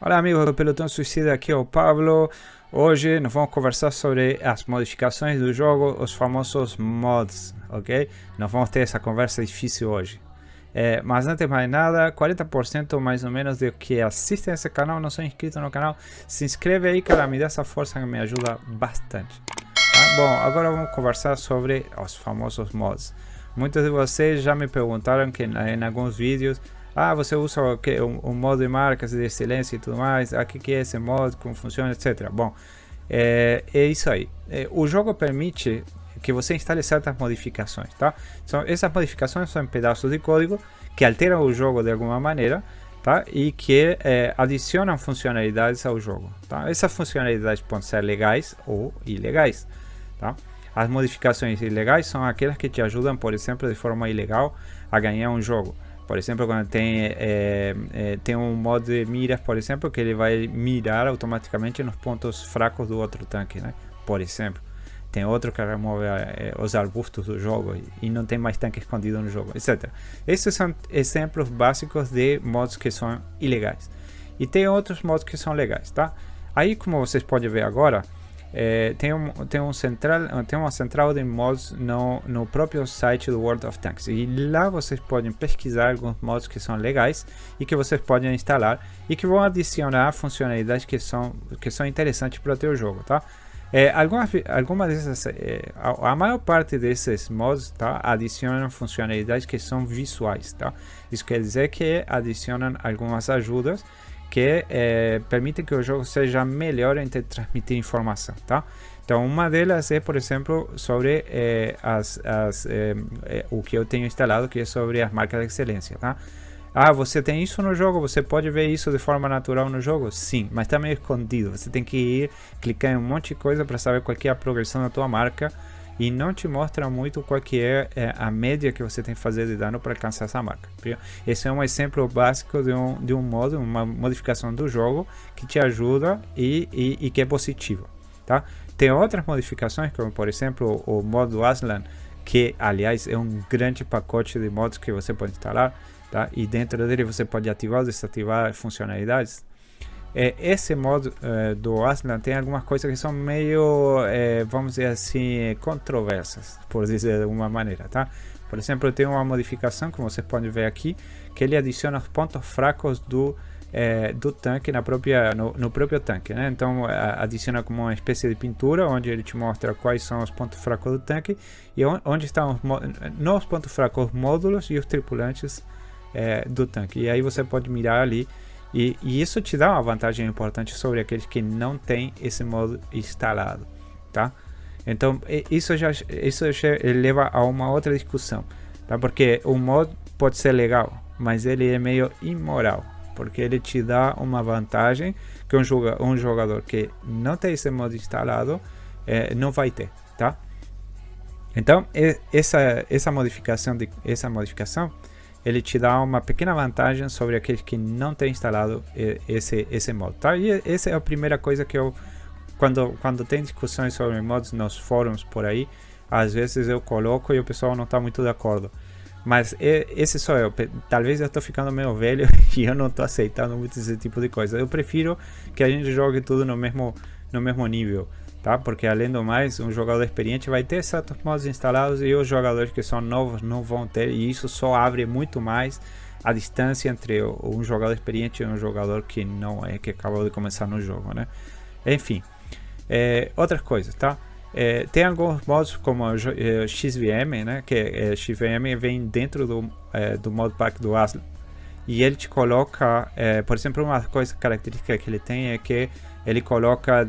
Olá amigos do Pelotão Suicida, aqui é o Pablo. Hoje nós vamos conversar sobre as modificações do jogo, os famosos mods, ok? Nós vamos ter essa conversa difícil hoje. Mas antes de mais nada, 40% mais ou menos de que assistem esse canal não são inscritos no canal. Se inscreve aí, cara, me dá essa força que me ajuda bastante. Tá? Bom, agora vamos conversar sobre os famosos mods. Muitos de vocês já me perguntaram que em alguns vídeos: você usa um modo de marcas de excelência e tudo mais, que é esse modo, como funciona, etc. Bom, é isso aí. O jogo permite que você instale certas modificações, tá? Essas modificações são pedaços de código que alteram o jogo de alguma maneira, tá? E que adicionam funcionalidades ao jogo, tá? Essas funcionalidades podem ser legais ou ilegais, tá? As modificações ilegais são aquelas que te ajudam, por exemplo, de forma ilegal a ganhar um jogo. Por exemplo, quando tem um modo de miras, por exemplo, que ele vai mirar automaticamente nos pontos fracos do outro tanque, né? Por exemplo. Tem outro que remove os arbustos do jogo e não tem mais tanque escondido no jogo, etc. Esses são exemplos básicos de modos que são ilegais. E tem outros modos que são legais, tá? Aí, como vocês podem ver agora, tem uma central de mods no próprio site do World of Tanks, e lá vocês podem pesquisar alguns mods que são legais e que vocês podem instalar e que vão adicionar funcionalidades que são interessantes para o teu jogo, tá? Algumas dessas, a maior parte desses mods, tá, adicionam funcionalidades que são visuais, tá? Isso quer dizer que adicionam algumas ajudas que permitem que o jogo seja melhor em transmitir informação, tá? Então, uma delas é, por exemplo, sobre o que eu tenho instalado, que é sobre as marcas de excelência, tá? Você tem isso no jogo, você pode ver isso de forma natural no jogo? Sim, mas está meio escondido. Você tem que ir clicar em um monte de coisa para saber qual que é a progressão da tua marca, e não te mostra muito qual que é a média que você tem que fazer de dano para alcançar essa marca. Esse é um exemplo básico de um modo, uma modificação do jogo que te ajuda e que é positivo, tá? Tem outras modificações, como por exemplo o modo Aslan, que aliás é um grande pacote de modos que você pode instalar, tá? E dentro dele você pode ativar ou desativar funcionalidades. Esse modo do Aslan tem algumas coisas que são meio, vamos dizer assim, controversas, por dizer de alguma maneira, tá? Por exemplo, tem uma modificação, como vocês podem ver aqui, que ele adiciona os pontos fracos do tanque no próprio tanque, né? Então adiciona como uma espécie de pintura, onde ele te mostra quais são os pontos fracos do tanque e onde estão nos pontos fracos os módulos e os tripulantes do tanque. E aí você pode mirar ali. E isso te dá uma vantagem importante sobre aqueles que não tem esse modo instalado, tá? Então isso já leva a uma outra discussão, tá? Porque o mod pode ser legal, mas ele é meio imoral, porque ele te dá uma vantagem que um jogador que não tem esse modo instalado não vai ter, tá? Então essa modificação ele te dá uma pequena vantagem sobre aqueles que não têm instalado esse modo, tá? E essa é a primeira coisa que eu, quando tem discussões sobre mods nos fóruns por aí, às vezes eu coloco e o pessoal não está muito de acordo. Mas esse sou eu. Talvez eu estou ficando meio velho e eu não estou aceitando muito esse tipo de coisa. Eu prefiro que a gente jogue tudo no mesmo nível, tá? Porque além do mais, um jogador experiente vai ter certos modos instalados e os jogadores que são novos não vão ter, e isso só abre muito mais a distância entre um jogador experiente e um jogador que não é, que acabou de começar no jogo, né? Enfim, outras coisas, tá? Tem alguns modos como o XVM, né? Que XVM vem dentro do modpack do Aslan, e ele te coloca, por exemplo, uma coisa característica que ele tem é que ele coloca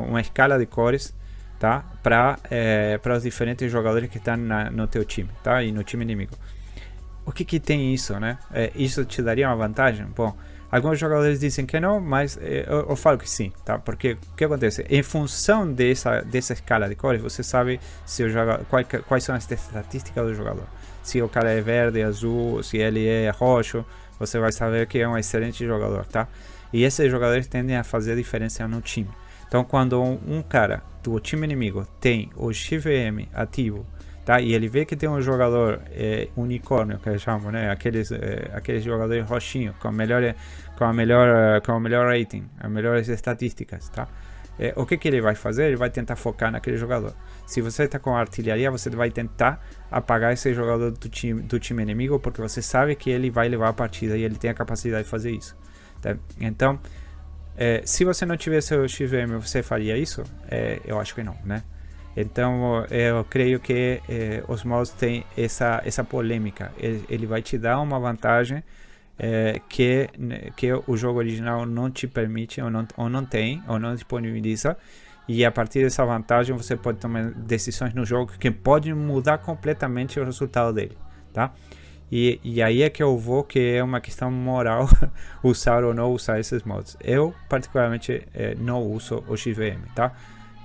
uma escala de cores, tá? Para os diferentes jogadores que estão no teu time, tá? E no time inimigo. O que tem isso, né? Isso te daria uma vantagem? Bom, alguns jogadores dizem que não, mas eu falo que sim, tá? Porque o que acontece? Em função dessa escala de cores, você sabe se quais são as estatísticas do jogador. Se o cara é verde, azul, se ele é roxo, você vai saber que é um excelente jogador, tá? E esses jogadores tendem a fazer diferença no time. Então, quando um cara do time inimigo tem o XVM ativo, tá? E ele vê que tem um jogador unicórnio, que eles chamam, né? Aqueles jogadores roxinhos com o melhor rating, as melhores estatísticas, tá? O que ele vai fazer? Ele vai tentar focar naquele jogador. Se você está com artilharia, você vai tentar apagar esse jogador do time inimigo, porque você sabe que ele vai levar a partida e ele tem a capacidade de fazer isso, tá? Então, se você não tivesse o XVM, você faria isso? Eu acho que não, né? Então, eu creio que os mods têm essa polêmica. Ele vai te dar uma vantagem que o jogo original não te permite, ou não tem, ou não disponibiliza. E a partir dessa vantagem, você pode tomar decisões no jogo que podem mudar completamente o resultado dele, tá? E aí é que eu vou, que é uma questão moral, usar ou não usar esses mods. Eu, particularmente, não uso o XVM, tá?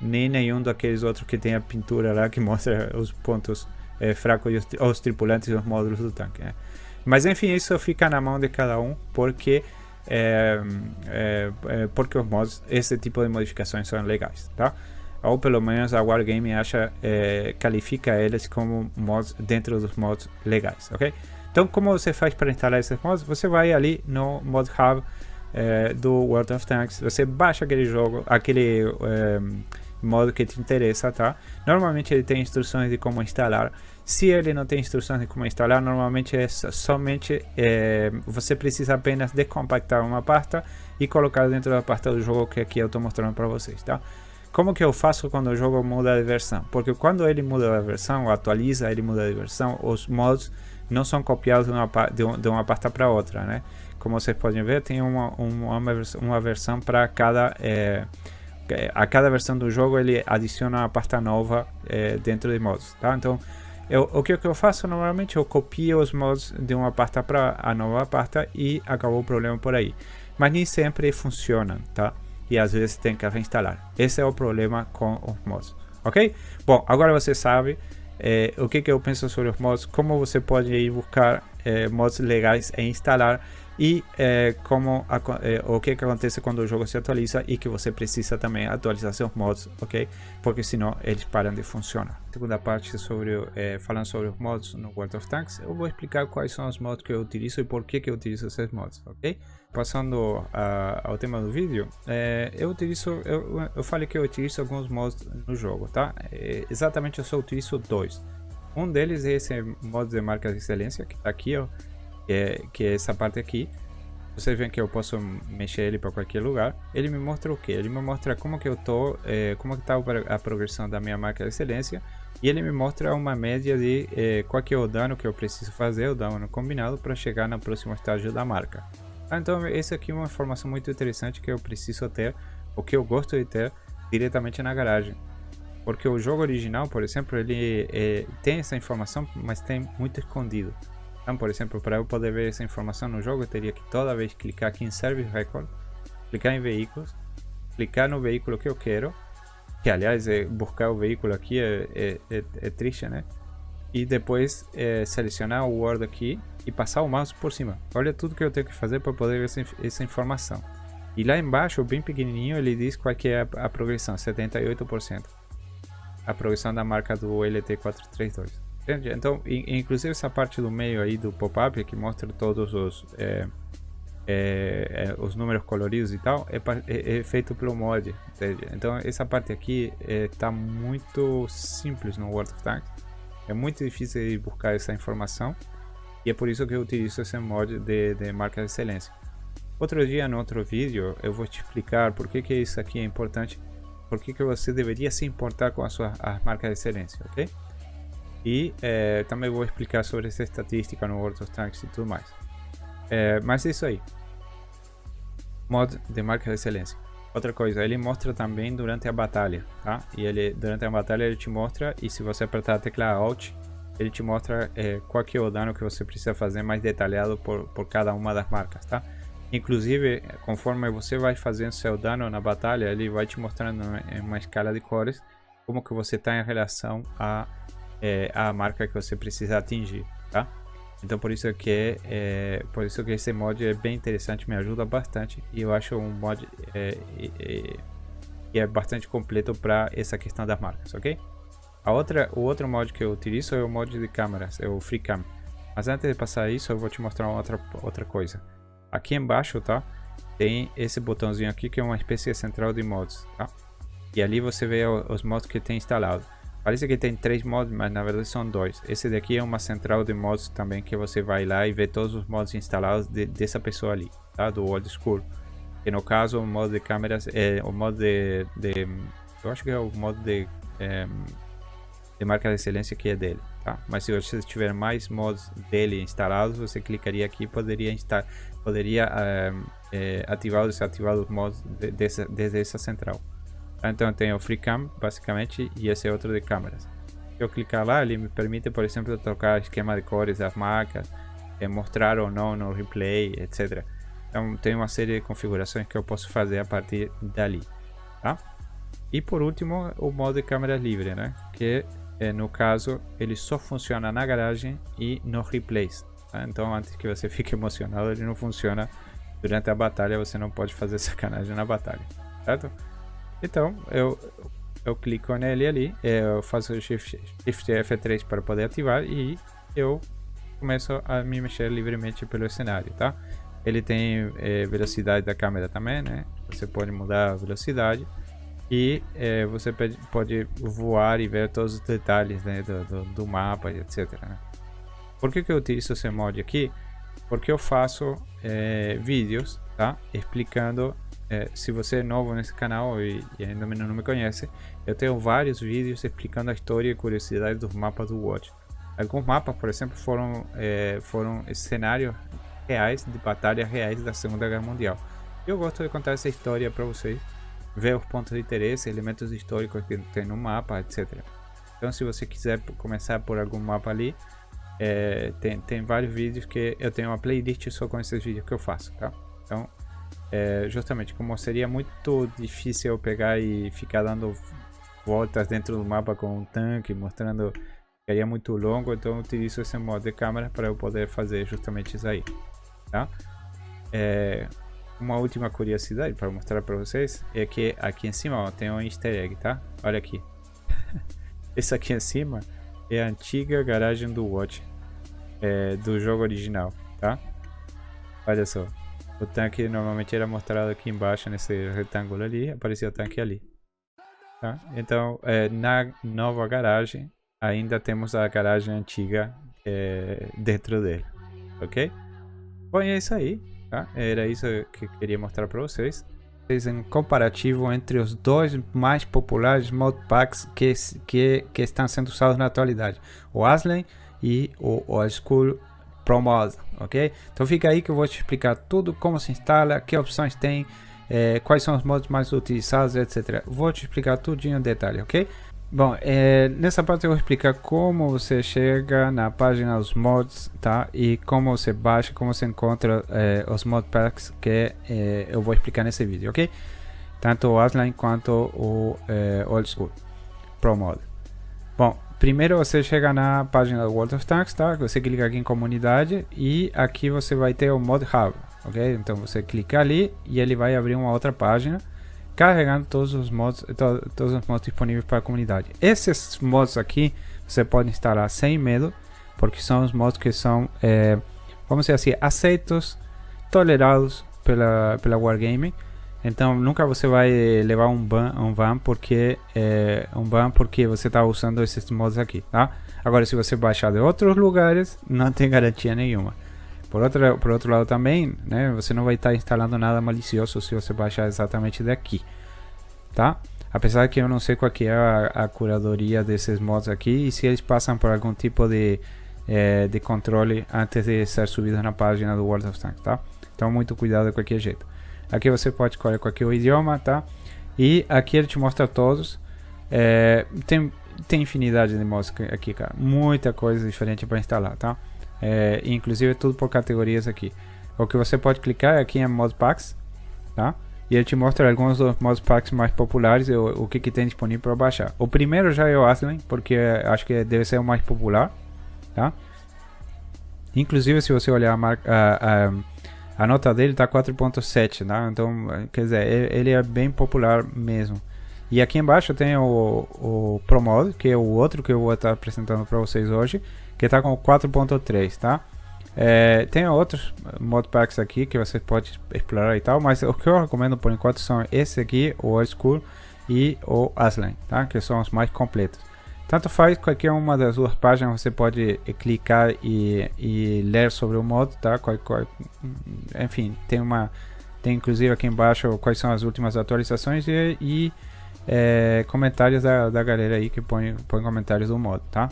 Nem nenhum daqueles outros que tem a pintura lá que mostra os pontos fracos e os tripulantes e os módulos do tanque, né? Mas enfim, isso fica na mão de cada um, porque os mods, esse tipo de modificações são legais, tá? Ou pelo menos a Wargaming qualifica eles como mods dentro dos mods legais, ok? Então, como você faz para instalar esses mods? Você vai ali no Mod Hub do World of Tanks, você baixa aquele jogo, aquele modo que te interessa, tá? Normalmente ele tem instruções de como instalar. Se ele não tem instruções de como instalar, normalmente somente você precisa apenas decompactar uma pasta e colocar dentro da pasta do jogo, que aqui eu estou mostrando para vocês, tá? Como que eu faço quando o jogo muda de versão? Porque quando ele muda de versão, atualiza, ele muda de versão, os mods não são copiados de uma pasta para outra, né? Como vocês podem ver, tem uma versão para cada... a cada versão do jogo ele adiciona uma pasta nova dentro de mods, tá? Então, o que eu faço normalmente, eu copio os mods de uma pasta para a nova pasta e acabou o problema por aí. Mas nem sempre funciona, tá? E às vezes tem que reinstalar. Esse é o problema com os mods, ok? Bom, agora você sabe o que eu penso sobre os mods, como você pode ir buscar mods legais e instalar, e o que acontece quando o jogo se atualiza e que você precisa também atualizar seus mods, ok? Porque senão eles param de funcionar. Segunda parte, falando sobre os mods no World of Tanks, eu vou explicar quais são os mods que eu utilizo e por que eu utilizo esses mods, ok? Passando ao tema do vídeo, eu falei que eu utilizo alguns mods no jogo, tá? Exatamente, eu só utilizo dois. Um deles é esse mod de marca de excelência, que está aqui, ó. Que é essa parte aqui. Vocês veem que eu posso mexer ele para qualquer lugar. Ele me mostra o que? Ele me mostra como que eu tô, como que tá a progressão da minha marca de excelência, e ele me mostra uma média de qual que é o dano que eu preciso fazer, o dano combinado, para chegar no próximo estágio da marca. Então essa aqui é uma informação muito interessante que eu preciso ter, o que eu gosto de ter diretamente na garagem. Porque o jogo original, por exemplo, ele tem essa informação, mas tem muito escondido. Então, por exemplo, para eu poder ver essa informação no jogo, eu teria que toda vez clicar aqui em Service Record, clicar em Veículos, clicar no veículo que eu quero, que aliás, buscar o veículo aqui é triste, né? E depois selecionar o Word aqui e passar o mouse por cima. Olha tudo que eu tenho que fazer para poder ver essa informação. E lá embaixo, bem pequenininho, ele diz qual que é a progressão, 78%. A progressão da marca do LT432. Entende? Então, inclusive essa parte do meio aí do pop-up, que mostra todos os números coloridos e tal, é feito pelo mod. Entende? Então, essa parte aqui está muito simples no World of Tanks. É muito difícil de buscar essa informação, e é por isso que eu utilizo esse mod de marca de excelência. Outro dia, no outro vídeo, eu vou te explicar por que isso aqui é importante, por que você deveria se importar com as marcas de excelência, ok? E também vou explicar sobre essa estatística no World of Tanks e tudo mais. Mas é isso aí. Mod de marca de excelência. Outra coisa, ele mostra também durante a batalha, tá? E durante a batalha ele te mostra, e se você apertar a tecla Alt, ele te mostra qual que é o dano que você precisa fazer mais detalhado por cada uma das marcas, tá? Inclusive, conforme você vai fazendo seu dano na batalha, ele vai te mostrando em uma escala de cores como que você está em relação a marca que você precisa atingir, tá? Então por isso que esse mod é bem interessante, me ajuda bastante, e eu acho um mod que é bastante completo para essa questão das marcas, ok? O outro mod que eu utilizo é o mod de câmeras, é o FreeCam. Mas antes de passar isso, eu vou te mostrar outra coisa. Aqui embaixo, tá? Tem esse botãozinho aqui que é uma espécie de central de mods, tá? E ali você vê os mods que tem instalado. Parece que tem 3 mods, mas na verdade são 2. Esse daqui é uma central de mods também, que você vai lá e vê todos os mods instalados dessa pessoa ali, tá? Do Old School. Que no caso o modo de câmeras é o modo eu acho que é o modo de marca de excelência que é dele, tá? Mas se você tiver mais mods dele instalados, você clicaria aqui e poderia ativar ou desativar os mods desde essa central. Então tem o FreeCam basicamente, e esse é outro de câmeras. Se eu clicar lá, ele me permite, por exemplo, trocar esquema de cores das marcas, mostrar ou não no replay, etc. Então tem uma série de configurações que eu posso fazer a partir dali, tá? E por último, o modo de câmera livre, né? Que no caso ele só funciona na garagem e no replays, tá? Então antes que você fique emocionado, ele não funciona durante a batalha, você não pode fazer sacanagem na batalha, certo? Então eu clico nele ali, eu faço o Shift F3 para poder ativar e eu começo a me mexer livremente pelo cenário, tá? Ele tem velocidade da câmera também, né? Você pode mudar a velocidade e você pode voar e ver todos os detalhes, né, do mapa, etc, né? Por que eu utilizo esse mod aqui? Porque eu faço vídeos, tá? Explicando. Se você é novo nesse canal e ainda não me conhece, eu tenho vários vídeos explicando a história e curiosidades dos mapas do Watch. Alguns mapas, por exemplo, foram cenários reais de batalhas reais da Segunda Guerra Mundial. Eu gosto de contar essa história para vocês, ver os pontos de interesse, elementos históricos que tem no mapa, etc. Então, se você quiser começar por algum mapa ali, tem vários vídeos que eu tenho uma playlist só com esses vídeos que eu faço, tá? Então, justamente como seria muito difícil eu pegar e ficar dando voltas dentro do mapa com um tanque, mostrando, seria muito longo, então eu utilizo esse modo de câmera para eu poder fazer justamente isso aí, tá? Uma última curiosidade para mostrar para vocês é que aqui em cima, ó, tem um easter egg, tá? Olha aqui. Esse aqui em cima é a antiga garagem do Watch, do jogo original, tá? Olha só. O tanque normalmente era mostrado aqui embaixo, nesse retângulo ali, aparecia o tanque ali, tá? Então, na nova garagem, ainda temos a garagem antiga dentro dele, ok? Bom, é isso aí, tá? Era isso que eu queria mostrar para vocês. Um comparativo entre os dois mais populares modpacks que estão sendo usados na atualidade, o Aslan e o Old School Pro Mod, ok? Então fica aí que eu vou te explicar tudo, como se instala, que opções tem, quais são os modos mais utilizados, etc. Vou te explicar tudo em detalhe, ok? Bom, nessa parte eu vou explicar como você chega na página dos mods, tá? E como você baixa, como você encontra os modpacks que eu vou explicar nesse vídeo, ok? Tanto o Aslan quanto o Old School Pro Mod. Bom, primeiro você chega na página do World of Tanks, tá? Você clica aqui em comunidade e aqui você vai ter o Mod Hub, ok? Então você clica ali e ele vai abrir uma outra página carregando todos os mods disponíveis para a comunidade. Esses mods aqui você pode instalar sem medo, porque são os mods que são, vamos dizer assim, aceitos, tolerados pela Wargaming. Então nunca você vai levar um ban porque você está usando esses mods aqui, tá? Agora, se você baixar de outros lugares, não tem garantia nenhuma. Por outro lado também, né, você não vai estar instalando nada malicioso se você baixar exatamente daqui, tá? Apesar que eu não sei qual que é a curadoria desses mods aqui e se eles passam por algum tipo de controle antes de ser subidos na página do World of Tanks, tá? Então muito cuidado de qualquer jeito. Aqui você pode escolher qualquer idioma, tá? E aqui ele te mostra todos. Tem infinidade de mods aqui, cara. Muita coisa diferente para instalar, tá? Inclusive tudo por categorias aqui. O que você pode clicar é aqui em Modpacks, tá? E ele te mostra alguns dos Modpacks mais populares e o que tem disponível para baixar. O primeiro já é o Aslan, porque acho que deve ser o mais popular, tá? Inclusive, se você olhar a nota dele tá 4.7, tá? Então, quer dizer, ele é bem popular mesmo. E aqui embaixo tem o ProMod, que é o outro que eu vou estar apresentando para vocês hoje, que está com 4.3, tá? Tem outros modpacks aqui que você pode explorar e tal, mas o que eu recomendo por enquanto são esse aqui, o Old School e o Aslan, tá? Que são os mais completos. Tanto faz, qualquer uma das duas páginas você pode clicar e ler sobre o mod, tá? Enfim, tem inclusive aqui embaixo quais são as últimas atualizações e comentários da galera aí que põe comentários do mod, tá?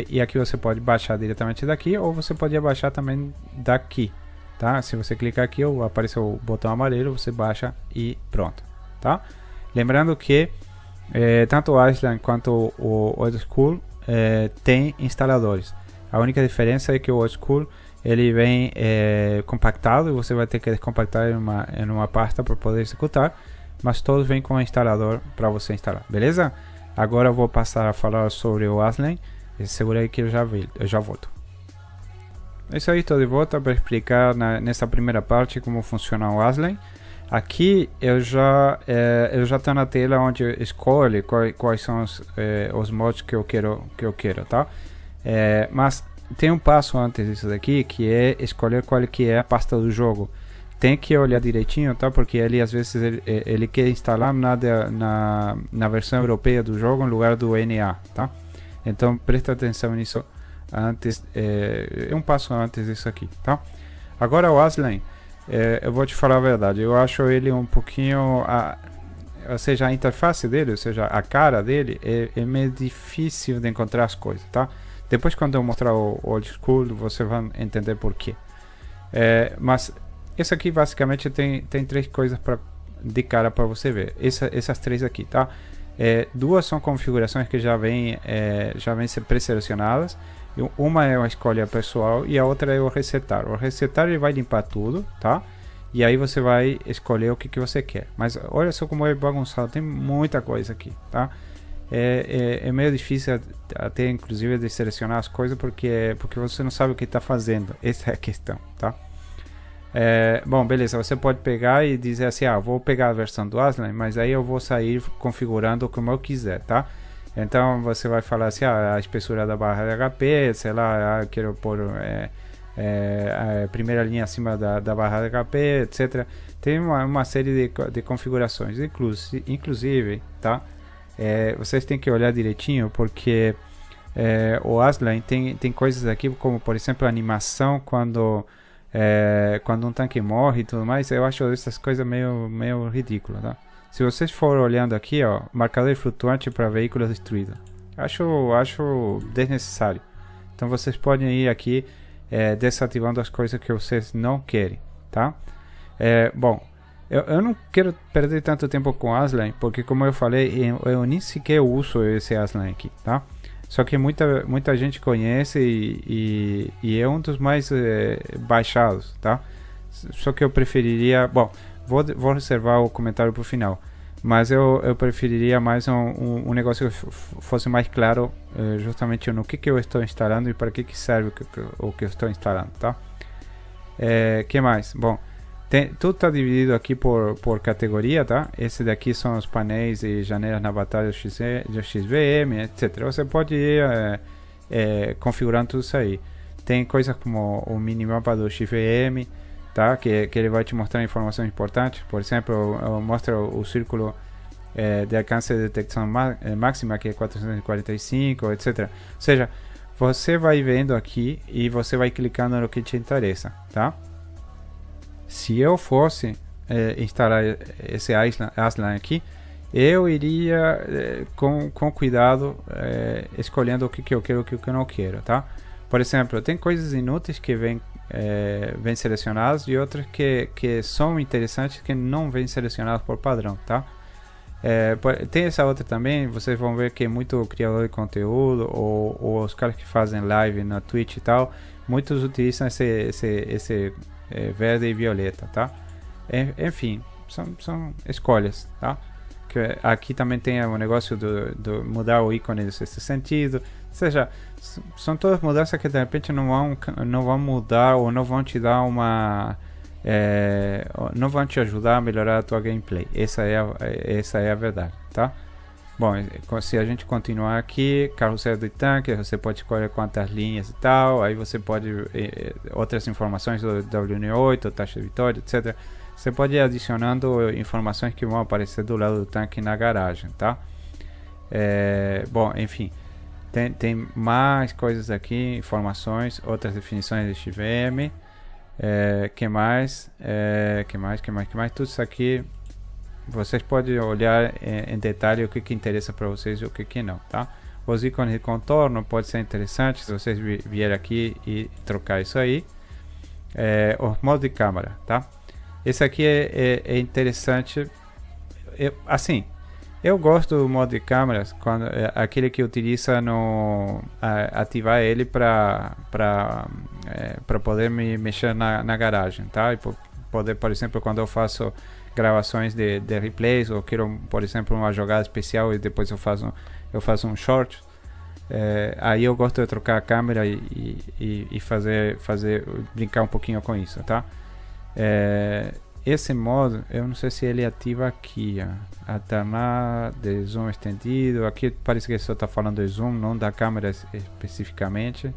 E aqui você pode baixar diretamente daqui, ou você pode baixar também daqui, tá? Se você clicar aqui, aparece o botão amarelo, você baixa e pronto, tá? Lembrando que tanto o Aslan quanto o Old School tem instaladores. A única diferença é que o Old School ele vem compactado e você vai ter que descompactar em uma pasta para poder executar, mas todos vêm com um instalador para você instalar, beleza? Agora eu vou passar a falar sobre o Aslan. Segura aí que eu já volto. É isso aí, estou de volta para explicar nessa primeira parte como funciona o Aslan. Aqui eu já estou na tela onde eu escolho quais são os mods que eu quero, tá? Mas tem um passo antes disso daqui, que é escolher qual que é a pasta do jogo. Tem que olhar direitinho, tá? Porque ele às vezes ele quer instalar na versão europeia do jogo em lugar do NA, tá? Então presta atenção nisso antes, um passo antes disso aqui, tá? Agora o Aslan, eu vou te falar a verdade, eu acho ele um pouquinho, ou seja, a interface dele, ou seja, a cara dele é meio difícil de encontrar as coisas, tá? Depois quando eu mostrar o Old School, você vai entender por quê. Mas esse aqui basicamente tem três coisas de cara para você ver. Essas três aqui, tá? Duas são configurações que já vêm pré-selecionadas. Uma é uma escolha pessoal e a outra é o resetar. O resetar ele vai limpar tudo, tá? E aí você vai escolher o que você quer. Mas olha só como é bagunçado, tem muita coisa aqui, tá? É meio difícil até inclusive de selecionar as coisas porque você não sabe o que está fazendo. Essa é a questão, tá? Bom, beleza, você pode pegar e dizer assim, vou pegar a versão do Aslan, mas aí eu vou sair configurando como eu quiser, tá? Então você vai falar assim, a espessura da barra de HP, sei lá, quero pôr a primeira linha acima da barra de HP, etc. Tem uma série de configurações, inclusive, tá? Vocês têm que olhar direitinho, porque o Aslan tem coisas aqui, como por exemplo a animação quando um tanque morre e tudo mais. Eu acho essas coisas meio ridículas, tá? Se vocês forem olhando aqui, marcador flutuante para veículos destruídos, acho desnecessário. Então vocês podem ir aqui desativando as coisas que vocês não querem, tá? Bom, eu não quero perder tanto tempo com Aslan, porque como eu falei, eu nem sequer uso esse Aslan aqui, tá? Só que muita gente conhece e é um dos mais baixados, tá? Só que eu preferiria... Bom, vou reservar o comentário para o final. Mas eu preferiria mais um negócio que fosse mais claro justamente no que eu estou instalando e para que serve o que eu estou instalando, tá? Que mais? Bom, tudo está dividido aqui por categoria, tá? Esse daqui são os painéis e janelas na batalha do XVM, etc. Você pode ir configurando tudo isso aí. Tem coisas como o minimapa do XVM, tá? Que ele vai te mostrar informações importantes. Por exemplo, mostra o círculo de alcance de detecção máxima, que é 445, etc. Ou seja, você vai vendo aqui e você vai clicando no que te interessa, tá? Se eu fosse instalar esse Aslan aqui, eu iria com cuidado escolhendo o que eu quero e o que eu não quero, tá? Por exemplo, tem coisas inúteis que vêm selecionadas e outras que são interessantes que não vêm selecionadas por padrão, tá? Tem essa outra também, vocês vão ver que muito criador de conteúdo ou os caras que fazem live na Twitch e tal, muitos utilizam esse verde e violeta, tá? Enfim, são escolhas, tá? Que aqui também tem o negócio do mudar o ícone nesse sentido. Ou seja, são todas mudanças que de repente não vão mudar ou não vão te dar não vão te ajudar a melhorar a tua gameplay. Essa é a verdade, tá? Bom, se a gente continuar aqui, carrossel de tanque, você pode escolher quantas linhas e tal, aí você pode, outras informações do WN8, taxa de vitória, etc. Você pode ir adicionando informações que vão aparecer do lado do tanque na garagem, tá? Bom, enfim, tem mais coisas aqui, informações, outras definições de XVM, que mais, tudo isso aqui. Vocês podem olhar em detalhe o que interessa para vocês e o que não, tá? Os ícones de contorno pode ser interessante se vocês vierem aqui e trocar isso aí. Os modos de câmera, tá? Esse aqui é interessante. Eu gosto do modo de câmeras quando aquele que utiliza ativar ele para poder me mexer na garagem, tá? E poder, por exemplo, quando eu faço gravações de replays, ou quero, por exemplo, uma jogada especial e depois eu faço um short, aí eu gosto de trocar a câmera e fazer brincar um pouquinho com isso, tá? Esse modo, eu não sei se ele ativa aqui, ó, alternar de zoom estendido. Aqui parece que só está falando de zoom, não da câmera especificamente.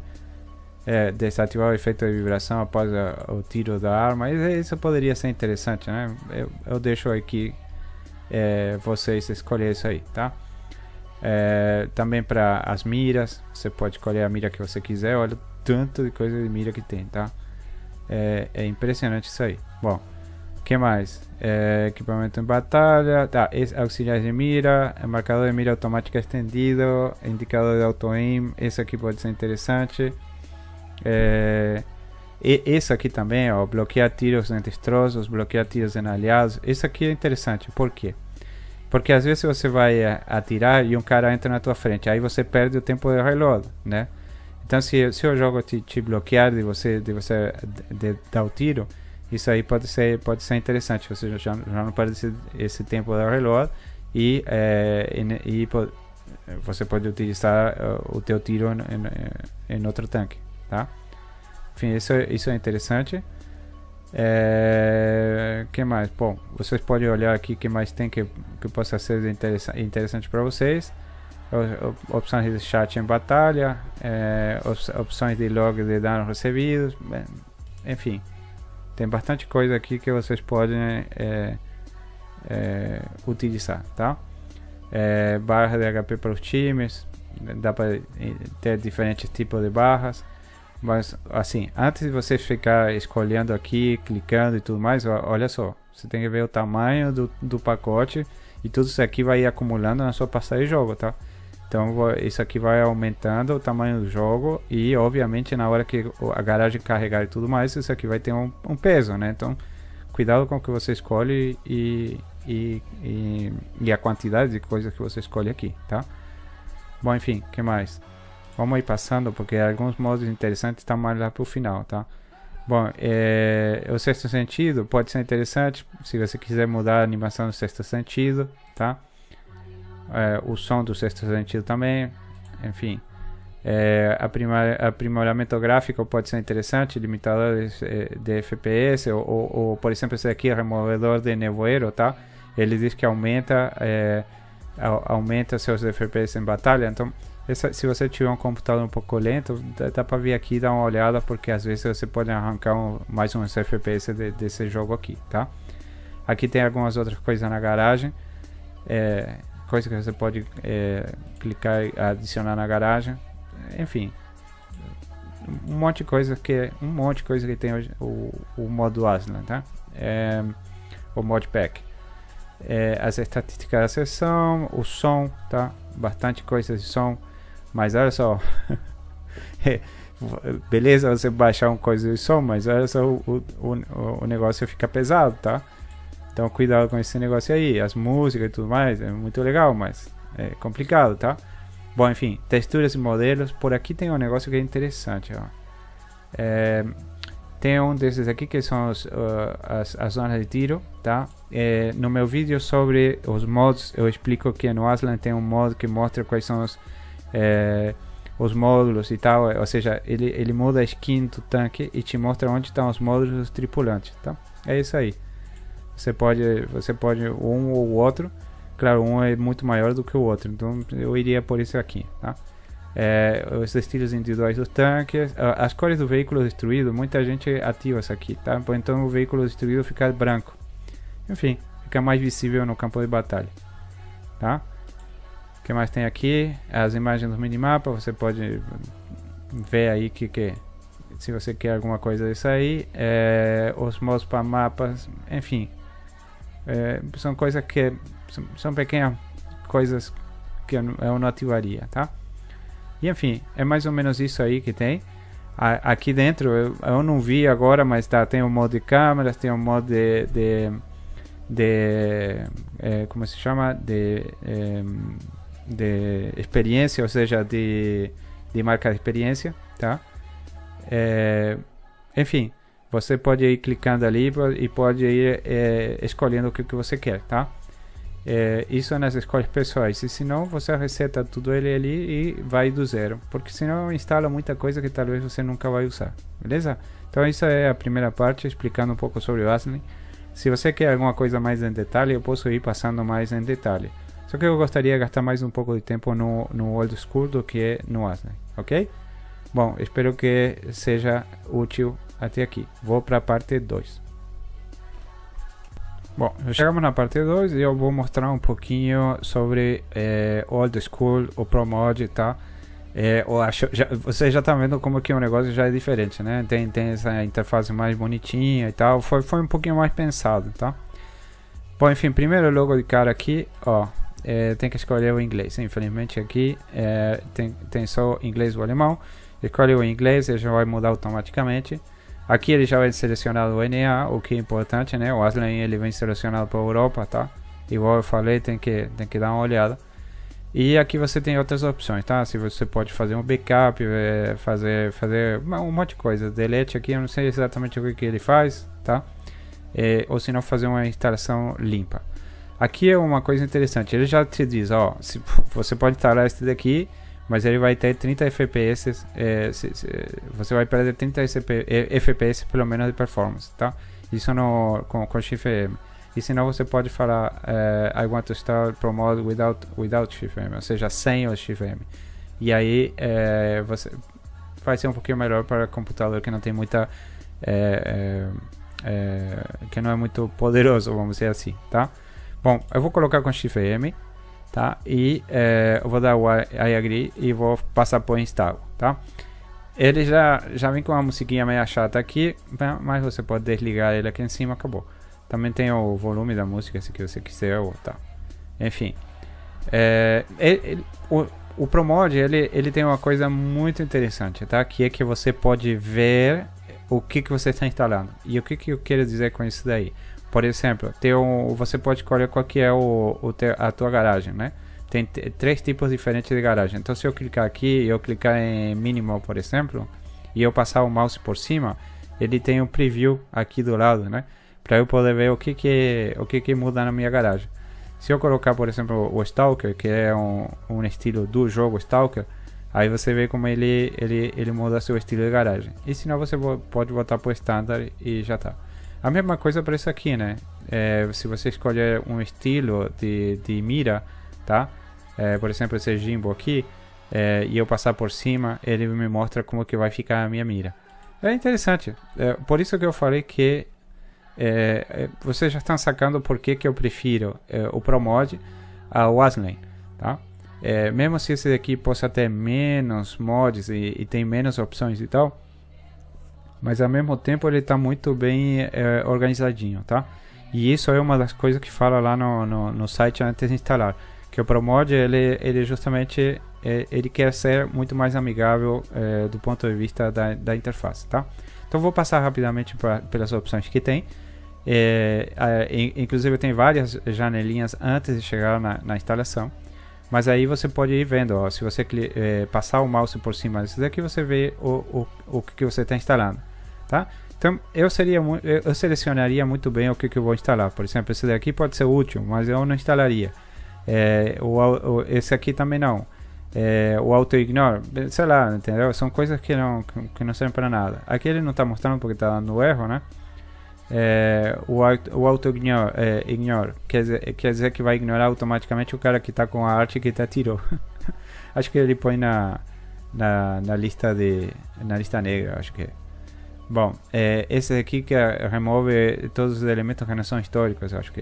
Desativar o efeito de vibração após o tiro da arma. Isso poderia ser interessante, né? Eu deixo aqui vocês escolher isso aí, tá? Também para as miras, você pode escolher a mira que você quiser. Olha o tanto de coisa de mira que tem, tá? É impressionante isso aí. Bom, o que mais? Equipamento em batalha, tá? Auxiliares de mira, marcador de mira automática estendido, indicador de auto-aim. Esse aqui pode ser interessante. Esse aqui também, ó, bloquear tiros em destroços, bloquear tiros em aliados. Esse aqui é interessante, por quê? Porque às vezes você vai atirar e um cara entra na tua frente, aí você perde o tempo de reload, né? Então se o jogo te bloquear de você dar o tiro, isso aí pode ser interessante. Você já não perde esse tempo de reload e você pode utilizar o teu tiro em outro tanque, tá? Enfim, isso é interessante. Que mais? Bom, vocês podem olhar aqui que mais tem que possa ser interessante para vocês. Opções de chat em batalha, opções de log de danos recebidos, enfim, tem bastante coisa aqui que vocês podem utilizar, tá? Barra de HP para os times, dá para ter diferentes tipos de barras. Mas assim, antes de você ficar escolhendo aqui, clicando e tudo mais, olha só, você tem que ver o tamanho do pacote e tudo isso aqui vai ir acumulando na sua pasta de jogo, tá? Então isso aqui vai aumentando o tamanho do jogo e obviamente na hora que a garagem carregar e tudo mais, isso aqui vai ter um peso, né? Então cuidado com o que você escolhe e a quantidade de coisas que você escolhe aqui, tá? Bom, enfim, o que mais? Vamos ir passando, porque alguns modos interessantes estão mais lá para o final, tá? Bom, o sexto sentido pode ser interessante, se você quiser mudar a animação do sexto sentido, tá? O som do sexto sentido também, enfim. Aprimoramento gráfico pode ser interessante, limitador de FPS, ou por exemplo, esse aqui é removedor de nevoeiro, tá? Ele diz que aumenta seus FPS em batalha, então se você tiver um computador um pouco lento, dá para vir aqui e dar uma olhada, porque às vezes você pode arrancar mais uns FPS desse jogo aqui, tá? Aqui tem algumas outras coisas na garagem, coisas que você pode clicar e adicionar na garagem, enfim, um monte de coisa que tem hoje, o modo Aslan, tá? O modpack. As estatísticas da sessão, o som, tá? Bastante coisa de som, mas olha só, beleza você baixar uma coisa de som, mas olha só, o negócio fica pesado, tá? Então cuidado com esse negócio aí, as músicas e tudo mais, é muito legal, mas é complicado, tá? Bom, enfim, texturas e modelos, por aqui tem um negócio que é interessante, ó. Tem um desses aqui que são as zonas de tiro, tá? No meu vídeo sobre os mods, eu explico que no Aslan tem um mod que mostra quais são os módulos e tal, ou seja, ele muda a skin do tanque e te mostra onde estão os módulos dos tripulantes, tá? é isso aí. Você pode um ou o outro. Claro, um é muito maior do que o outro, então eu iria por isso aqui, tá? Os estilos individuais dos tanques, as cores do veículo destruído, muita gente ativa isso aqui, tá? Então o veículo destruído fica branco. Enfim, fica mais visível no campo de batalha, tá? O que mais tem aqui? As imagens do minimapa, você pode ver aí que se você quer alguma coisa disso aí. Os modos para mapas, enfim, são coisas que são pequenas coisas que eu não ativaria, tá? E enfim, é mais ou menos isso aí que tem. Aqui dentro, eu não vi agora, mas tá, tem o modo de câmeras, tem o modo como se chama? De experiência, ou seja, de marca de experiência, tá? Enfim, você pode ir clicando ali e pode ir escolhendo o que você quer, tá? Isso é nas escolhas pessoais, e se não, você reseta tudo ele ali e vai do zero, porque senão instala muita coisa que talvez você nunca vai usar, beleza? Então isso é a primeira parte, explicando um pouco sobre o Aslan. Se você quer alguma coisa mais em detalhe, eu posso ir passando mais em detalhe, só que eu gostaria de gastar mais um pouco de tempo no Old School do que no Aslan, ok? Bom, espero que seja útil até aqui. Vou para a parte 2. Bom, chegamos na parte 2 e eu vou mostrar um pouquinho sobre Old School, o Pro Mod, tá? Você já tá vendo como que o negócio já é diferente, né? Tem essa interface mais bonitinha e tal. Foi um pouquinho mais pensado, tá? Bom, enfim, primeiro logo de cara aqui, ó. Tem que escolher o inglês. Infelizmente aqui tem só inglês ou alemão. Escolhe o inglês, ele já vai mudar automaticamente. Aqui ele já vem selecionado o NA, o que é importante, né? O Aslan ele vem selecionado para a Europa, tá? Igual eu falei, tem que dar uma olhada. E aqui você tem outras opções, tá? Se você pode fazer um backup, fazer um monte de coisa. Delete aqui, eu não sei exatamente o que ele faz, tá? Ou se não, fazer uma instalação limpa. Aqui é uma coisa interessante, ele já te diz, ó, você pode instalar este daqui, mas ele vai ter 30 FPS, você vai perder 30 FPS pelo menos de performance, tá? Isso com Shift M. E senão você pode falar I want to start Pro Mod without Shift M, ou seja, sem o Shift M. E aí você vai ser um pouquinho melhor para computador que não tem muita que não é muito poderoso, vamos dizer assim, tá? Bom, eu vou colocar com Shift M, tá? E eu vou dar o I agree e vou passar por install, tá? Ele já vem com uma musiquinha meio chata aqui, mas você pode desligar ele aqui em cima, acabou. Também tem o volume da música, se você quiser, tá? Enfim, o ProMod ele tem uma coisa muito interessante, tá? Que é que você pode ver o que você está instalando. E o que eu quero dizer com isso daí? Por exemplo, você pode escolher qual que é a tua garagem, né? Tem 3 tipos diferentes de garagem. Então, se eu clicar aqui, eu clicar em Minimal, por exemplo, e eu passar o mouse por cima, ele tem um preview aqui do lado, né? Para eu poder ver o que muda na minha garagem. Se eu colocar, por exemplo, o Stalker, que é um estilo do jogo Stalker, aí você vê como ele muda seu estilo de garagem. E senão você pode voltar para o Standard e já tá. A mesma coisa para isso aqui, né? Se você escolher um estilo de mira, tá? Por exemplo, esse gimbal aqui, e eu passar por cima, ele me mostra como que vai ficar a minha mira. É interessante. Por isso que eu falei que vocês já estão sacando por que eu prefiro o ProMod ao Aslan, tá? Mesmo se esse daqui possa ter menos mods e tem menos opções e tal, mas ao mesmo tempo ele está muito bem organizadinho, tá? E isso é uma das coisas que fala lá no site antes de instalar, que o ProMod ele justamente ele quer ser muito mais amigável do ponto de vista da interface, tá? Então vou passar rapidamente pelas opções que tem. Inclusive tem várias janelinhas antes de chegar na instalação, mas aí você pode ir vendo, ó, se você passar o mouse por cima disso daqui, você vê o que você está instalando, tá? Então eu selecionaria muito bem o que eu vou instalar. Por exemplo, esse daqui pode ser útil, mas eu não instalaria. Esse aqui também não. O Auto Ignore, sei lá, entendeu? São coisas que não servem para nada. Aqui ele não está mostrando porque está dando erro, né? o auto-ignore quer dizer que vai ignorar automaticamente o cara que está com a arte que te atirou. Acho que ele põe na lista negra, acho que é. Bom, esse aqui que remove todos os elementos que não são históricos, acho que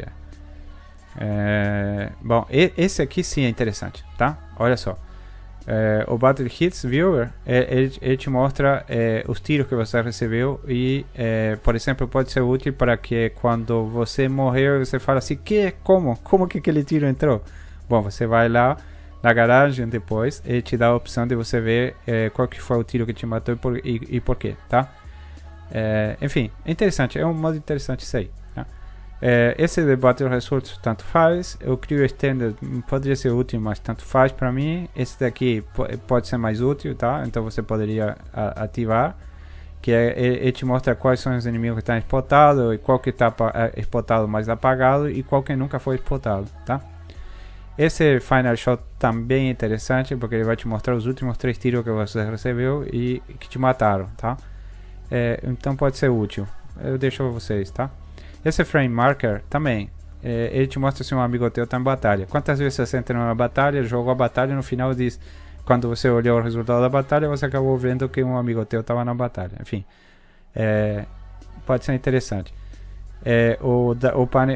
é. Bom, esse aqui sim é interessante, tá? Olha só. O Battle Hits Viewer, ele te mostra os tiros que você recebeu e, por exemplo, pode ser útil para que quando você morreu, você fala assim, como que aquele tiro entrou? Bom, você vai lá na garagem depois, ele te dá a opção de você ver qual que foi o tiro que te matou e por quê, tá? Enfim, é interessante, é um modo interessante isso aí. Tá? Esse de Battle Results tanto faz, o Crew Extended poderia ser útil, mas tanto faz para mim. Esse daqui pode ser mais útil, tá? Então você poderia ativar, que ele te mostra quais são os inimigos que estão exportados, e qual que está exportado mais apagado e qual que nunca foi exportado, tá? Esse Final Shot também é interessante, porque ele vai te mostrar os últimos 3 tiros que você recebeu e que te mataram, tá? Então pode ser útil. Eu deixo para vocês, tá? Esse Frame Marker também. Ele te mostra se um amigo teu está em batalha. Quantas vezes você entra numa batalha, jogou a batalha, no final diz... Quando você olhou o resultado da batalha, você acabou vendo que um amigo teu estava na batalha. Enfim. Pode ser interessante. O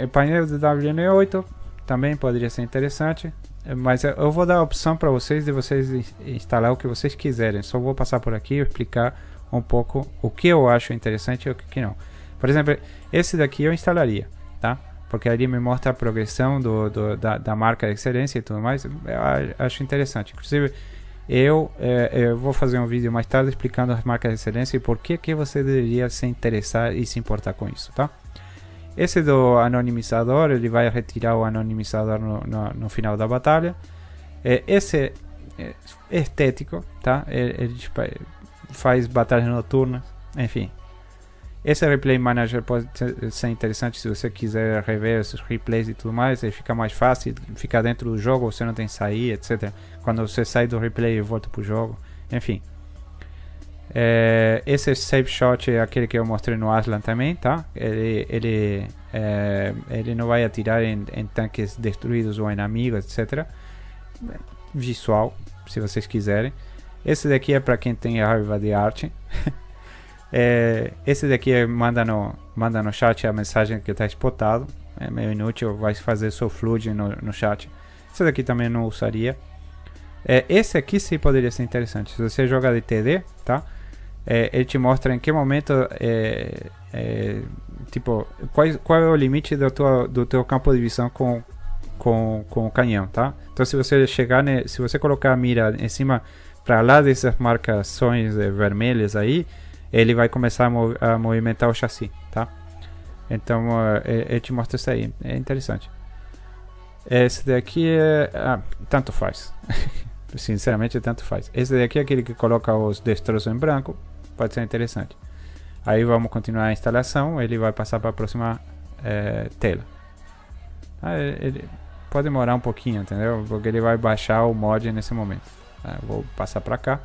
painel do WN8 também poderia ser interessante. Mas eu vou dar a opção para vocês de vocês instalar o que vocês quiserem. Só vou passar por aqui e explicar um pouco o que eu acho interessante e o que não. Por exemplo, esse daqui eu instalaria, tá? Porque ali me mostra a progressão da marca de excelência e tudo mais. Eu acho interessante. Inclusive, eu vou fazer um vídeo mais tarde explicando as marcas de excelência e por que você deveria se interessar e se importar com isso, tá? Esse do anonimizador, ele vai retirar o anonimizador no final da batalha. Esse é estético, tá? Ele faz batalhas noturnas, enfim. Esse Replay Manager pode ser interessante se você quiser rever esses replays e tudo mais. Ele fica mais fácil, fica dentro do jogo, você não tem que sair, etc. Quando você sai do replay e volta pro jogo, enfim. Esse Save Shot é aquele que eu mostrei no Aslan também, tá? Ele não vai atirar em tanques destruídos ou inimigos, etc. Visual, se vocês quiserem. Esse daqui é para quem tem raiva de arte. Esse daqui manda no chat a mensagem que está exportado. É meio inútil, vai fazer seu flood no chat. Esse daqui também não usaria. Esse aqui sim poderia ser interessante. Se você joga de TD, tá? Ele te mostra em que momento tipo, qual é o limite do teu campo de visão com o canhão, tá? Então se você se você colocar a mira em cima para lá dessas marcações vermelhas aí, ele vai começar a movimentar o chassi, tá? Então ele te mostra isso aí, é interessante. Esse daqui tanto faz. Sinceramente tanto faz. Esse daqui é aquele que coloca os destroços em branco, pode ser interessante. Aí vamos continuar a instalação, ele vai passar para a próxima tela. Ele pode demorar um pouquinho, entendeu? Porque ele vai baixar o mod nesse momento. Vou passar para cá.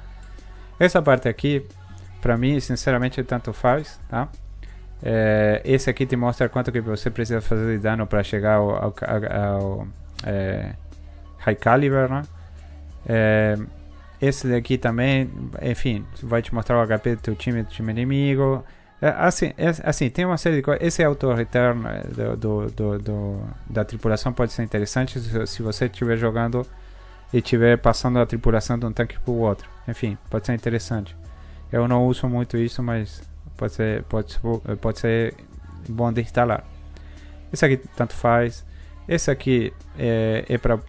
Essa parte aqui, para mim, sinceramente, tanto faz, tá? Esse aqui te mostra quanto que você precisa fazer de dano para chegar ao High Caliber, né? Esse daqui também, enfim, vai te mostrar o HP do teu time e do time inimigo. Assim, tem uma série de coisas. Esse auto-return da tripulação pode ser interessante se você estiver jogando e estiver passando a tripulação de um tanque para o outro. Enfim, pode ser interessante. Eu não uso muito isso, mas pode ser bom de instalar. Esse aqui tanto faz. Esse aqui é para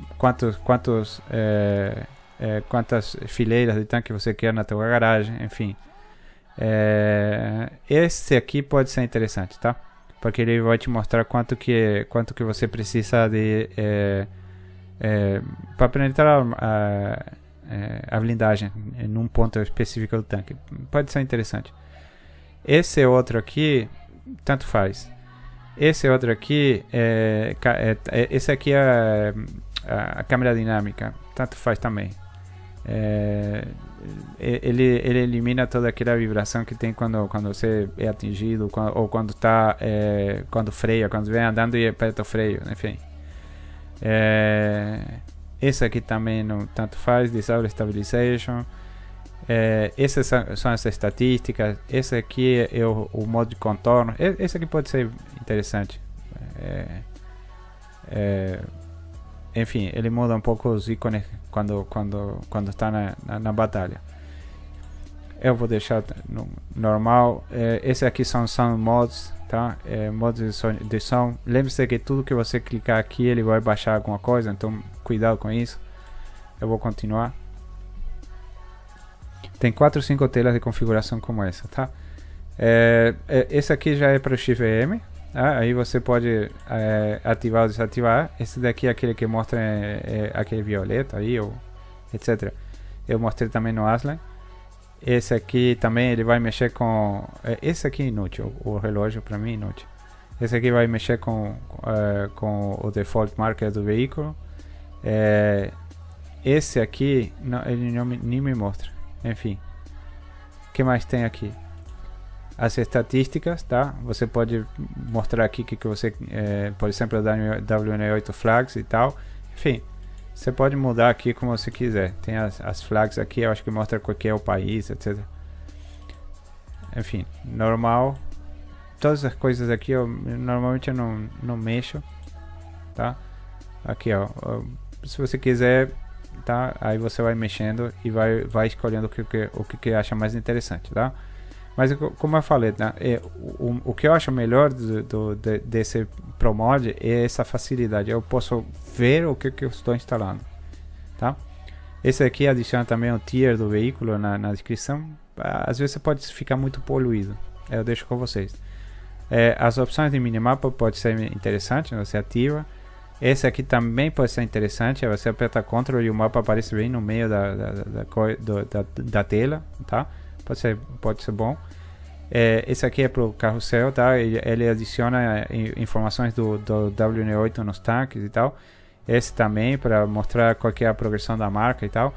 quantas fileiras de tanque você quer na tua garagem, enfim. Esse aqui pode ser interessante, tá? Porque ele vai te mostrar quanto que você precisa de para penetrar a blindagem num ponto específico do tanque. Pode ser interessante. Esse outro aqui tanto faz. Esse outro aqui esse aqui é a câmera dinâmica, tanto faz também. ele elimina toda aquela vibração que tem quando você é atingido, ou quando freia, quando vem andando e aperta o freio, enfim. Esse aqui também não tanto faz, Disable Stabilization. Essas são as estatísticas. Esse aqui é o modo de contorno. Esse aqui pode ser interessante. Enfim, ele muda um pouco os ícones quando está na batalha. Eu vou deixar no normal. Esse aqui são mods, tá? Modos de som. Lembre-se que tudo que você clicar aqui ele vai baixar alguma coisa, então cuidado com isso. Eu vou continuar. Tem 4 ou 5 telas de configuração como essa, tá? Esse aqui já é para o XVM. Aí você pode ativar ou desativar. Esse daqui é aquele que mostra aquele violeta aí, ou etc. Eu mostrei também no Aslan. Esse aqui também ele vai mexer com... esse aqui é inútil, o relógio para mim é inútil. Esse aqui vai mexer com o default marker do veículo. Esse aqui ele nem me mostra. Enfim, o que mais tem aqui? As estatísticas, tá? Você pode mostrar aqui que você, por exemplo, WN8 flags e tal. Enfim, você pode mudar aqui como você quiser. Tem as flags aqui, eu acho que mostra qual que é o país, etc. Enfim, normal. Todas as coisas aqui eu normalmente não mexo, tá? Aqui, ó, se você quiser, tá? Aí você vai mexendo e vai escolhendo o que acha mais interessante, tá? Mas como eu falei, tá? O que eu acho melhor desse ProMod é essa facilidade. Eu posso ver o que eu estou instalando, tá? Esse aqui adiciona também o tier do veículo na descrição. Às vezes pode ficar muito poluído. Eu deixo com vocês. As opções de minimapa pode ser interessante, você ativa. Esse aqui também pode ser interessante. Você aperta Ctrl e o mapa aparece bem no meio da tela, tá? Pode ser bom. Esse aqui é para o carrossel, tá? Ele adiciona informações do WN8 nos tanques e tal. Esse também para mostrar qual que é a progressão da marca e tal.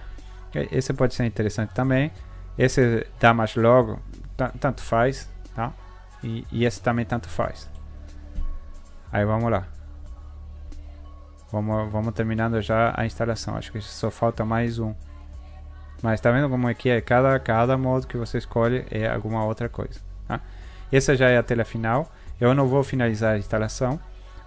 Esse pode ser interessante também. Esse damage log tanto faz, tá? E esse também tanto faz. Aí vamos lá. Vamos terminando já a instalação. Acho que só falta mais um. Mas tá vendo como é que é? Cada modo que você escolhe é alguma outra coisa, tá? Essa já é a tela final. Eu não vou finalizar a instalação,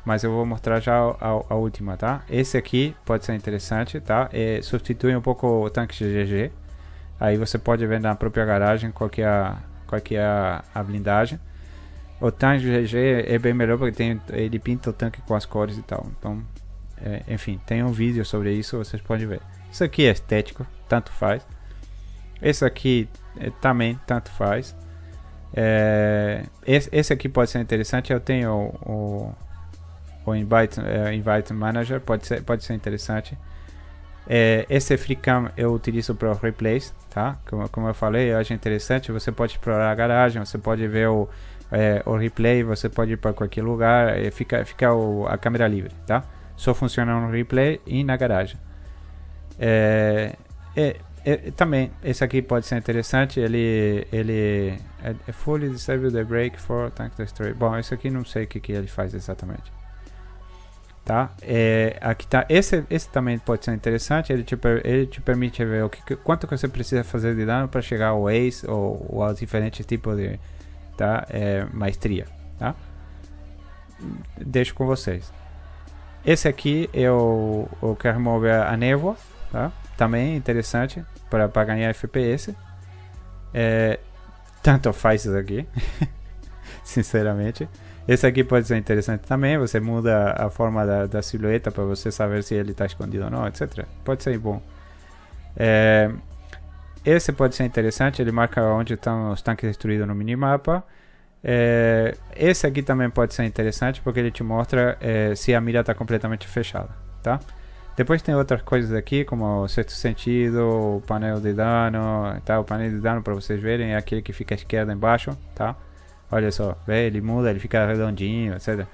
mas eu vou mostrar já a última, tá? Esse aqui pode ser interessante, tá? Substitui um pouco o tanque GG. Aí você pode ver na própria garagem qual que é a blindagem. O tanque GG é bem melhor porque ele pinta o tanque com as cores e tal. Então, enfim, tem um vídeo sobre isso, vocês podem ver. Isso aqui é estético, tanto faz. Esse aqui também tanto faz. Esse aqui pode ser interessante. Eu tenho o Invite Manager, pode ser interessante. Esse FreeCam eu utilizo para Replace, tá? Como eu falei, eu acho interessante. Você pode explorar a garagem, você pode ver o replay, você pode ir para qualquer lugar, fica a câmera livre, tá? Só funciona no replay e na garagem. Também esse aqui pode ser interessante. Ele é fully disable the brake for tank destroy. Bom, esse aqui não sei o que ele faz exatamente, tá? Aqui tá esse também pode ser interessante. Ele te permite ver quanto que você precisa fazer de dano para chegar ao ace ou ao diferente tipo de maestria, tá? Deixo com vocês. Esse aqui eu quero remover a névoa, tá? Também interessante para ganhar FPS. Tanto faz isso aqui. Sinceramente. Esse aqui pode ser interessante também. Você muda a forma da silhueta para você saber se ele está escondido ou não, etc. Pode ser bom. Esse pode ser interessante. Ele marca onde estão os tanques destruídos no minimapa. Esse aqui também pode ser interessante porque ele te mostra se a mira está completamente fechada, tá? Depois tem outras coisas aqui como o sexto sentido, o painel de dano, tá? O painel de dano para vocês verem é aquele que fica à esquerda embaixo, tá? Olha só, ele muda, ele fica redondinho, etc.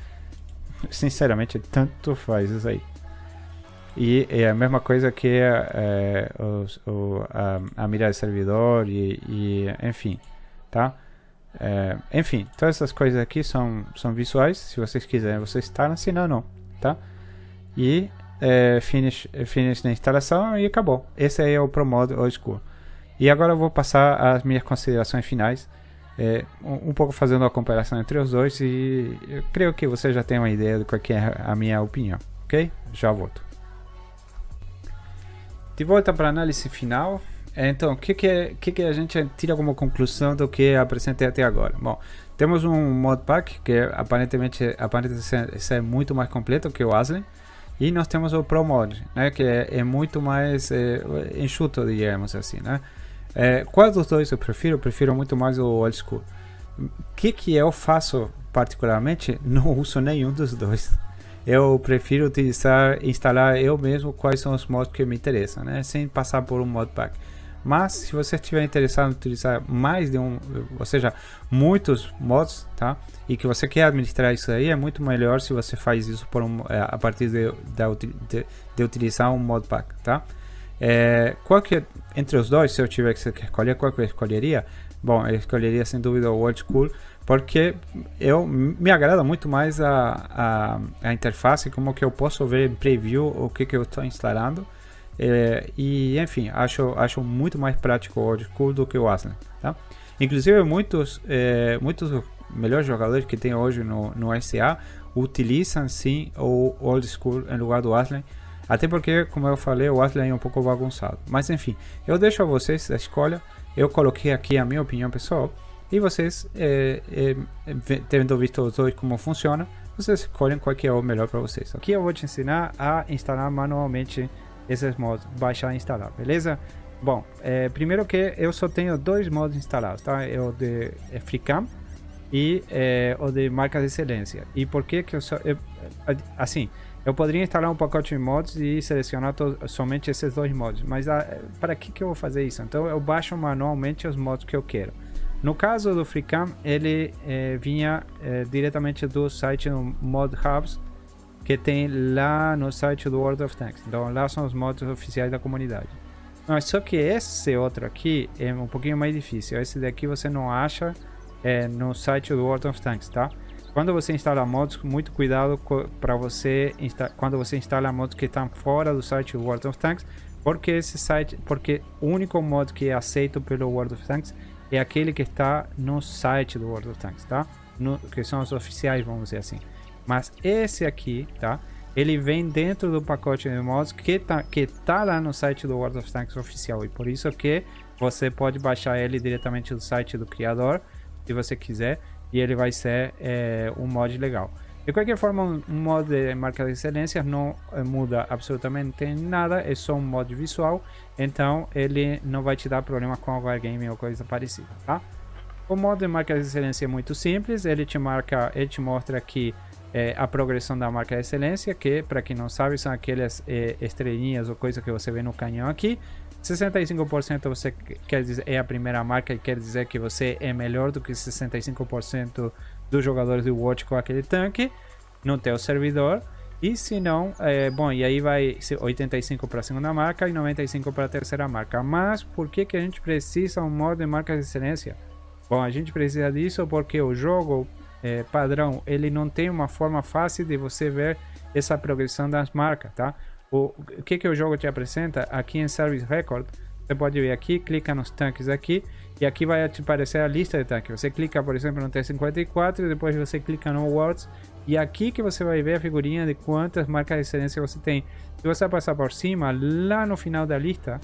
Sinceramente, tanto faz isso aí. E é a mesma coisa que a mira de servidor enfim, tá? Enfim, todas essas coisas aqui são visuais. Se vocês quiserem, vocês instalam, se não, tá? E finish na instalação e acabou. Esse aí é o Pro Mod Old School. E agora eu vou passar as minhas considerações finais, um pouco fazendo a comparação entre os dois, e eu creio que você já tem uma ideia do que é a minha opinião, ok? Já volto. De volta para a análise final. Então, o que a gente tira como conclusão do que apresentei até agora? Bom, temos um modpack que aparentemente ser muito mais completo que o Aslan, e nós temos o Pro Mod, né, que é muito mais enxuto, digamos assim, né? Qual dos dois eu prefiro? Eu prefiro muito mais o Old School. O que eu faço particularmente? Não uso nenhum dos dois. Eu prefiro instalar eu mesmo quais são os mods que me interessam, né? Sem passar por um modpack. Mas se você estiver interessado em utilizar mais de um, ou seja, muitos mods, tá? E que você quer administrar isso aí, é muito melhor se você faz isso a partir de utilizar um modpack, tá? Qual que entre os dois, se eu tiver que escolher, qual que eu escolheria? Bom, eu escolheria sem dúvida o Old School, porque me agrada muito mais a interface, como que eu posso ver em preview o que eu estou instalando. E enfim, acho muito mais prático o Old School do que o Aslan, tá? Inclusive muitos melhores jogadores que tem hoje no SA utilizam sim o Old School em lugar do Aslan, até porque, como eu falei, o Aslan é um pouco bagunçado. Mas enfim, eu deixo a vocês a escolha. Eu coloquei aqui a minha opinião pessoal, e vocês, tendo visto os dois como funciona, vocês escolhem qual que é o melhor para vocês. Aqui eu vou te ensinar a instalar manualmente esses mods, baixar e instalar, beleza? Bom, primeiro que eu só tenho dois mods instalados, tá? É o de FreeCam e o de marca de excelência. E por que eu só... assim, eu poderia instalar um pacote de mods e selecionar somente esses dois mods, mas para que eu vou fazer isso? Então eu baixo manualmente os mods que eu quero. No caso do FreeCam, ele vinha diretamente do site do Mod Hubs, que tem lá no site do World of Tanks. Então lá são os mods oficiais da comunidade. Mas só que esse outro aqui é um pouquinho mais difícil. Esse daqui você não acha no site do World of Tanks, tá? Quando você instala mods, muito cuidado para você quando você instala mods que estão fora do site do World of Tanks, porque o único mod que é aceito pelo World of Tanks é aquele que está no site do World of Tanks, tá? Que são os oficiais, vamos dizer assim. Mas esse aqui, tá? Ele vem dentro do pacote de mods que tá lá no site do World of Tanks oficial, e por isso que você pode baixar ele diretamente do site do criador, se você quiser, e ele vai ser um mod legal. De qualquer forma, um mod de marca de excelência não muda absolutamente nada, é só um mod visual, então ele não vai te dar problema com o wargame ou coisa parecida, tá? O mod de marca de excelência é muito simples, ele te mostra aqui a progressão da marca de excelência, que para quem não sabe são aquelas estrelinhas ou coisa que você vê no canhão aqui. 65% você quer dizer é a primeira marca, e quer dizer que você é melhor do que 65% dos jogadores de Watch com aquele tanque no teu servidor. E se não, bom, e aí vai 85 para a segunda marca e 95 para a terceira marca. Mas por que a gente precisa um mod de marca de excelência? Bom, a gente precisa disso porque o jogo padrão, ele não tem uma forma fácil de você ver essa progressão das marcas, tá? O que o jogo te apresenta aqui em Service Record, você pode ver aqui, clica nos tanques aqui, e aqui vai te aparecer a lista de tanques. Você clica, por exemplo, no T54, e depois você clica no Worlds, e aqui que você vai ver a figurinha de quantas marcas de excelência você tem. Se você passar por cima, lá no final da lista,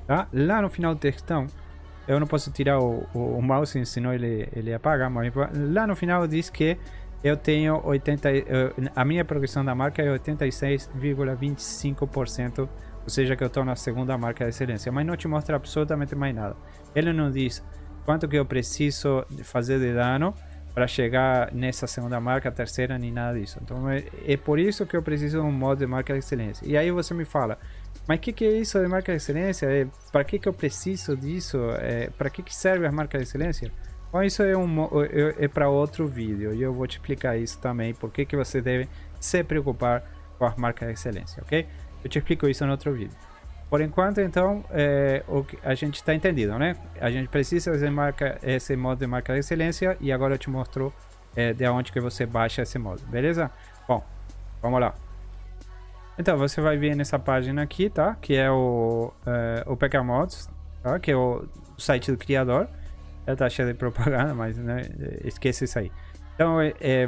tá? Lá no final do textão, eu não posso tirar o mouse, senão ele apaga, mas lá no final diz que eu tenho a minha progressão da marca é 86,25%, ou seja, que eu estou na segunda marca de excelência, mas não te mostra absolutamente mais nada. Ele não diz quanto que eu preciso fazer de dano para chegar nessa segunda marca, terceira, nem nada disso. Então é por isso que eu preciso de um modo de marca de excelência. E aí você me fala, mas o que é isso de marca de excelência? Para que eu preciso disso? Para que serve a marca de excelência? Bom, isso é para outro vídeo, e eu vou te explicar isso também, por que você deve se preocupar com as marcas de excelência, ok? Eu te explico isso no outro vídeo. Por enquanto, então, o que a gente está entendido, né? A gente precisa de esse modo de marca de excelência e agora eu te mostro de onde que você baixa esse modo, beleza? Bom, vamos lá. Então, você vai vir nessa página aqui, tá? Que é o PK Mods, tá? Que é o site do criador. Ela tá cheia de propaganda, mas né, esqueça isso aí. Então,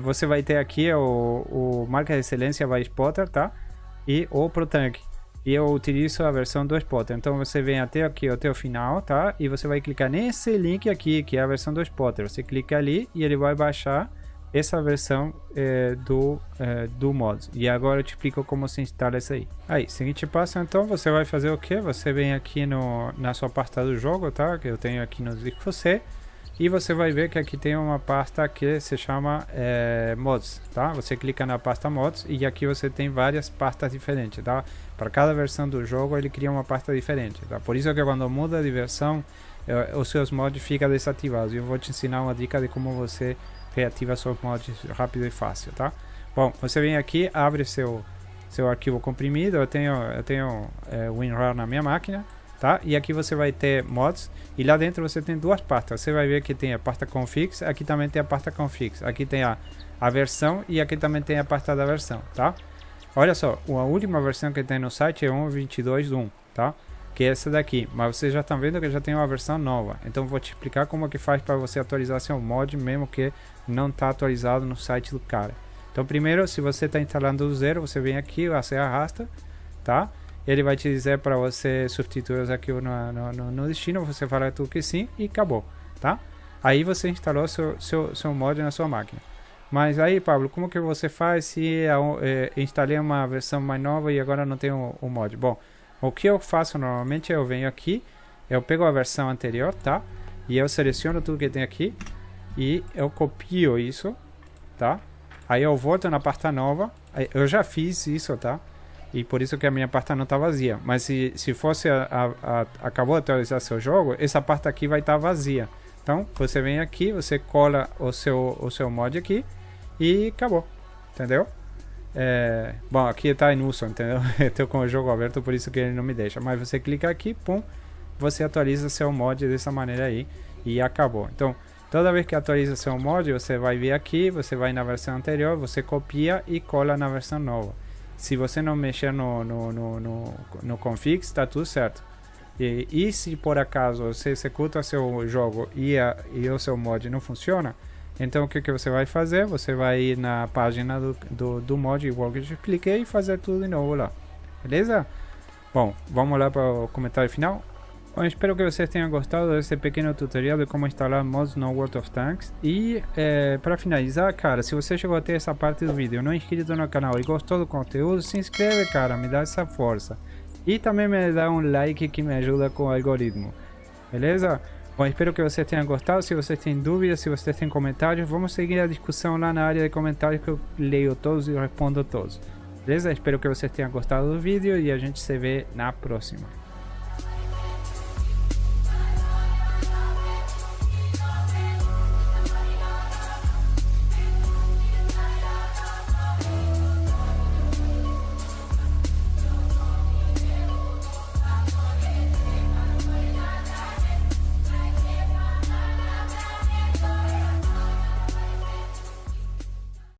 você vai ter aqui o marca de excelência by Spotter, tá? E o ProTank. E eu utilizo a versão do Spotter. Então, você vem até aqui, até o final, tá? E você vai clicar nesse link aqui, que é a versão do Spotter. Você clica ali e ele vai baixar essa versão do mods. E agora eu te explico como se instala isso aí. Aí, seguinte passo, então, você vai fazer o que? Você vem aqui na sua pasta do jogo, tá? Que eu tenho aqui no disco C. E você vai ver que aqui tem uma pasta que se chama mods, tá? Você clica na pasta mods e aqui você tem várias pastas diferentes, tá? Para cada versão do jogo ele cria uma pasta diferente, tá? Por isso que quando muda de versão, os seus mods ficam desativados. Eu vou te ensinar uma dica de como você reativa seus mods rápido e fácil, tá? Bom, você vem aqui, abre seu arquivo comprimido. Eu tenho WinRAR na minha máquina, tá? E aqui você vai ter mods e lá dentro você tem duas pastas. Você vai ver que tem a pasta configs, aqui também tem a pasta configs. Aqui tem a versão e aqui também tem a pasta da versão, tá? Olha só, a última versão que tem no site é 1.22.1, tá? Que é essa daqui, mas vocês já estão vendo que já tem uma versão nova. Então vou te explicar como que faz para você atualizar seu mod mesmo que não está atualizado no site do cara. Então primeiro, se você está instalando do zero, você vem aqui, você arrasta, tá? Ele vai te dizer para você substituir os arquivos no destino, você fala tudo que sim e acabou, tá? Aí você instalou seu mod na sua máquina. Mas aí, Pablo, como que você faz se instalei uma versão mais nova e agora não tenho o mod? Bom, o que eu faço normalmente, eu venho aqui, eu pego a versão anterior, tá? E eu seleciono tudo que tem aqui e eu copio isso, tá? Aí eu volto na pasta nova, eu já fiz isso, tá? E por isso que a minha pasta não está vazia. Mas se fosse acabou de atualizar seu jogo, essa pasta aqui vai estar vazia. Então você vem aqui, você cola o seu mod aqui e acabou, entendeu? Bom, aqui está em uso, entendeu? Eu estou com o jogo aberto, por isso que ele não me deixa. Mas você clica aqui, pum, você atualiza seu mod dessa maneira aí e acabou. Então, toda vez que atualiza seu mod, você vai vir aqui, você vai na versão anterior, você copia e cola na versão nova. Se você não mexer no config, está tudo certo. E se por acaso você executa seu jogo e o seu mod não funciona, então o que você vai fazer? Você vai ir na página do mod, igual que eu te expliquei, e fazer tudo de novo lá. Beleza? Bom, vamos lá para o comentário final. Bom, espero que vocês tenham gostado desse pequeno tutorial de como instalar mods no World of Tanks. E para finalizar, cara, se você chegou até essa parte do vídeo, não é inscrito no canal e gostou do conteúdo, se inscreve, cara, me dá essa força. E também me dá um like que me ajuda com o algoritmo. Beleza? Bom, espero que vocês tenham gostado. Se vocês têm dúvidas, se vocês têm comentários, vamos seguir a discussão lá na área de comentários que eu leio todos e respondo todos. Beleza? Espero que vocês tenham gostado do vídeo e a gente se vê na próxima.